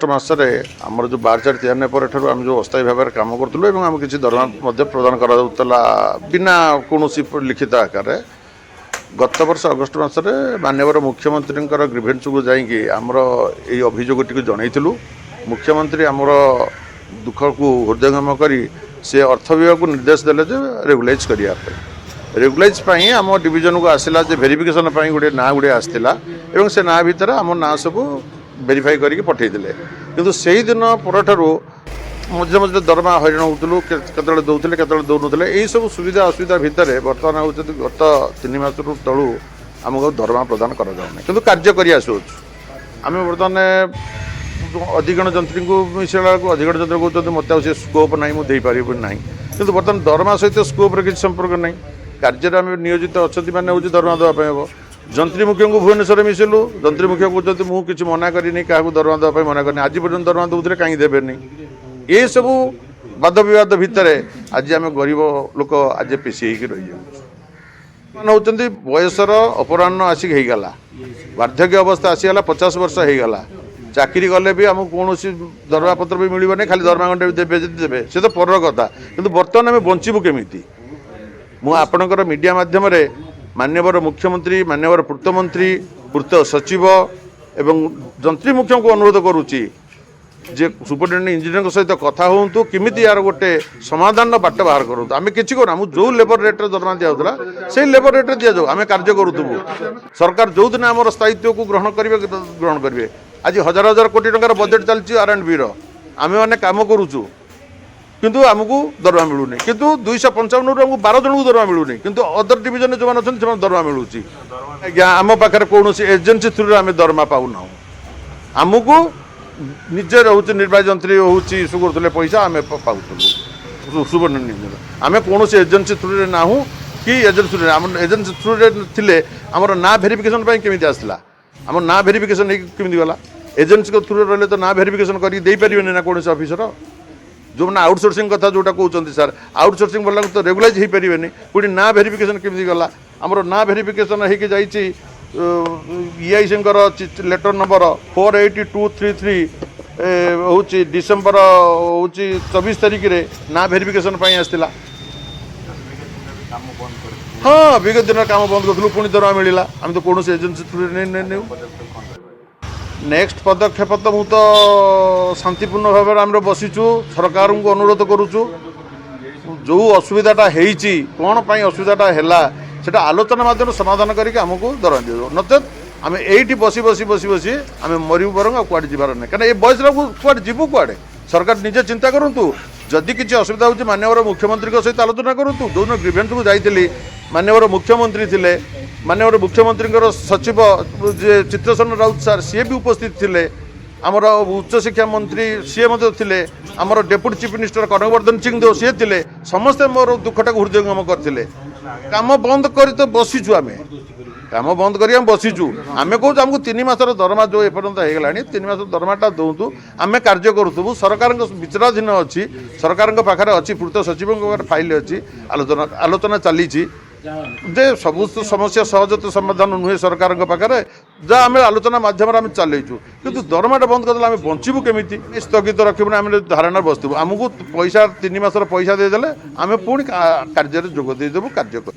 August मसरे आमर जो 12/4 तैयार पर आम जो अस्थायी भाव में कम करूँ आम किसी दरमा प्रदान करा बिना कौन लिखित आकार गत वर्ष अगस्ट मसरे माननीय मुख्यमंत्री ग्रीभेन्स को जाकि आमर ये अभियोगटी जनईलु मुख्यमंत्री आमर दुख को हृदयंगम कर सी अर्थ विभाग को निर्देश देले रेगुलाइज करने रेगुलाइज आम डिविजन को आसला भेरिफिकेशन गोटे ना गुड़े आसाला और से ना भितर आम ना सब भेरीफाई करके पठेदेले किंतु से ही दिन पर मझे मझे दरमा हईराण होलु केतले दौले केतले दौन यही सब सुविधा असुविधा भितर बर्तमान हूँ गत 3 मास तलू आमको दरमा प्रदान कराने किंतु कार्य कर आम बर्तमान अधिगण जंत्री को मिसला अधिगण जंत्री कहते मत स्कोप ना मुझे पारि ना कि बर्तमान दरमा सहित स्कोप किसी संपर्क ना कार्य आम नियोजित अच्छा मैंने हूँ दरमा देवाई हम जंत्री मुख्य को भुवनेश्वर मिसिलु जंत्री मुख्य कहते मुझे किसी मना करनी क्या दरमा देवाई मना करनी आज पर्यटन दरमा दूसरे कहीं देवेनि ये सब वाद विवाद भितर आज आम गरीब लोक आज पेशी रही होती बयसर अपराह्न आसिक होगला वार्धक्य अवस्था आसीगला 50 वर्ष होगला चाकरी गले भी आमको कौन दरमा पत्र भी मिलने खाली दरमा घंटे देवे देवे से तो पर कथा कि बर्तमान आम बचबू केमी मुझे मीडिया माध्यम माननीय मुख्यमंत्री माननीय पूर्तमंत्री पूर्त सचिव एवं जंत्री मुख्य को अनुरोध करुच्ची जे सुपरिटेडेंट इंजीनियर सहित कथा हूँ किमिति यार गोटे समाधान बाट बाहर करूँ आम कि आम जो लेबर रेट दरमा दिया से लेबर रेट दि जाऊ आम कार्य करूँ सरकार जो दिन आम स्थायित्व को ग्रहण करेंगे आज हजार हजार कोटी टंकार बजेट चलती R&B आम मैंने कम करुचु किंतु आमको दरमा मिलूनी किंतु 255 आमको 12 जन को दरमा मिलूनी किंतु अदर डिविजन जो मैंने अच्छे दरमा मिलूँ आज्ञा आम पाखे कौन एजेन्सी थ्रु आम दरमा पाऊना आमको निजे रोचे निर्वाही जंत्री हूँ सुगुले पैसा आम पाऊँ सुपरिटेडेंट आम कौन एजेन्सी थ्रु ना कि एजेन्सी थ्रु आम एजेन्सी थ्रु थे आमर ना भेरिफिकेशन केमी आसला आम ना भेरिफिकेशन केमी गला एजेन्सी थ्रु रही तो ना भेरिफिकेशन करके ना कौन अफिसर जो मैंने आउटसोर्सिंग कथा जोटा कहते सर आउटसोर्सिंग वाला तो रेगुलाइज हो पारे पुणी ना भेरिफिकेशन केमी गला आमर ना भेरिफिकेशन होगी जाइए EIC लेटर नंबर 48233 हूँ डिसेम्बर हूँ 24 तारिख रे ना भेरिफिकेशन आसला हाँ विगत दिन काम बंद करूँ पुणी दरमा मिलला आम तो कौन एजेन्सी थ्रु नहीं नेक्स्ट पदक्षेप तो मुझे शांतिपूर्ण भाव में आम बसीचु सरकार को अनुरोध करुचु जो असुविधाटा होती कौन असुविधाटा है से आलोचना माध्यम समाधान करके आमको दरमा दिया नचेत आम ये बसी बसी बसी बसी आम मरबू बर कड़े जीवार ना कहीं बयस कड़े जीवु कड़े सरकार निजे चिंता करूँ जदि किसी असुविधा हो माननीय मुख्यमंत्री सहित आलोचना करूँ जो दिन ग्रीभेन्स को जाइली माननीय मुख्यमंत्री थे माननीय मुख्यमंत्री सचिव जे चित्रसेन राउत सार सी भी उपस्थित थे आमर उच्च शिक्षा मंत्री सी थे आमर डेप्यूटी चीफ मिनिस्टर कनकवर्धन सिंह देव सी थे समस्ते मोर दुखटा को हृदयंगम करते काम बंद कर तो बसीचु आम काम बंद कर बसीचु आम कहूँ आमको 3 मासर दरमा जो एपर्यंत होगा 3 मास दरमाटा दूँ आम कार्य करूँ सरकार विचाराधीन अच्छी सरकार पाखे अच्छी पूर्त सचिव फाइल अच्छी आलोचना चली जे सब समस्या सहज समाधान नुहे सरकार पाखे जहाँ आम आलोचना मध्यम चलु किंतु दरमाटा बंद करदे आम बचबू केमी स्थगित रखना आम धारणा बसबू आमको पैसा 3 मासर पैसा देदेले आम पुणी कार्य जोगदेदेबू कार्य कर